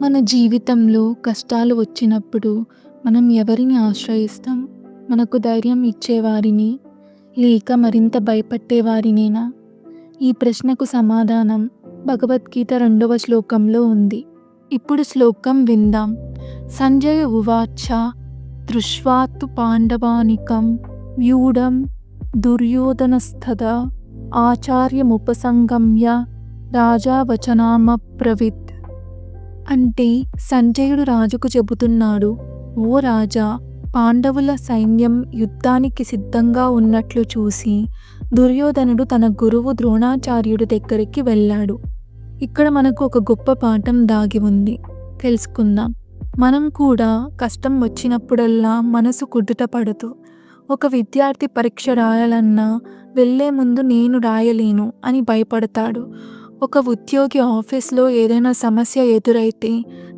మన జీవితంలో కష్టాలు వచ్చినప్పుడు మనం ఎవరిని ఆశ్రయిస్తాం? మనకు ధైర్యం ఇచ్చేవారిని, లేక మరింత భయపెట్టేవారినేనా? ఈ ప్రశ్నకు సమాధానం భగవద్గీత 2వ శ్లోకంలో ఉంది. ఇప్పుడు శ్లోకం విందాం. సంజయ ఉవాచ దృష్ట్వా తు పాండవానికం వ్యూఢం దుర్యోధనస్తదా ఆచార్యముపసంగమ్య రాజా వచనామబ్రవీత్. అంటే సంజయుడు రాజుకు చెబుతున్నాడు, ఓ రాజా, పాండవుల సైన్యం యుద్ధానికి సిద్ధంగా ఉన్నట్లు చూసి దుర్యోధనుడు తన గురువు ద్రోణాచార్యుడి దగ్గరికి వెళ్ళాడు. ఇక్కడ మనకు ఒక గొప్ప పాఠం దాగి ఉంది, తెలుసుకుందాం. మనం కూడా కష్టం వచ్చినప్పుడల్లా మనసు కుదుట పడుతూ, ఒక విద్యార్థి పరీక్ష రాయాలన్నా వెళ్ళే ముందు నేను రాయలేను అని భయపడతాడు. ఒక ఉద్యోగి ఆఫీస్లో ఏదైనా సమస్య ఎదురైతే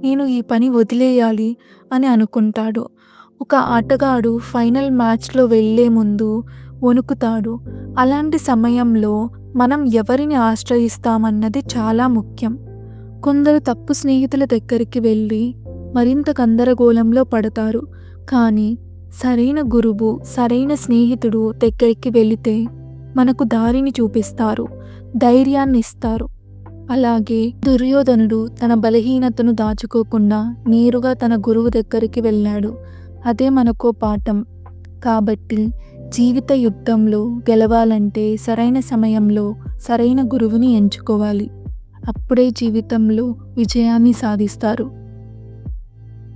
నేను ఈ పని వదిలేయాలి అని అనుకుంటాడు. ఒక ఆటగాడు ఫైనల్ మ్యాచ్లో వెళ్ళే ముందు వణుకుతాడు. అలాంటి సమయంలో మనం ఎవరిని ఆశ్రయిస్తామన్నది చాలా ముఖ్యం. కొందరు తప్పు స్నేహితుల దగ్గరికి వెళ్ళి మరింత గందరగోళంలో పడతారు. కానీ సరైన గురువు, సరైన స్నేహితుడు దగ్గరికి వెళితే మనకు దారిని చూపిస్తారు, ధైర్యాన్ని ఇస్తారు. అలాగే దుర్యోధనుడు తన బలహీనతను దాచుకోకుండా నేరుగా తన గురువు దగ్గరికి వెళ్ళాడు. అదే మనకో పాఠం. కాబట్టి జీవిత యుద్ధంలో గెలవాలంటే సరైన సమయంలో సరైన గురువుని ఎంచుకోవాలి. అప్పుడే జీవితంలో విజయాన్ని సాధిస్తారు.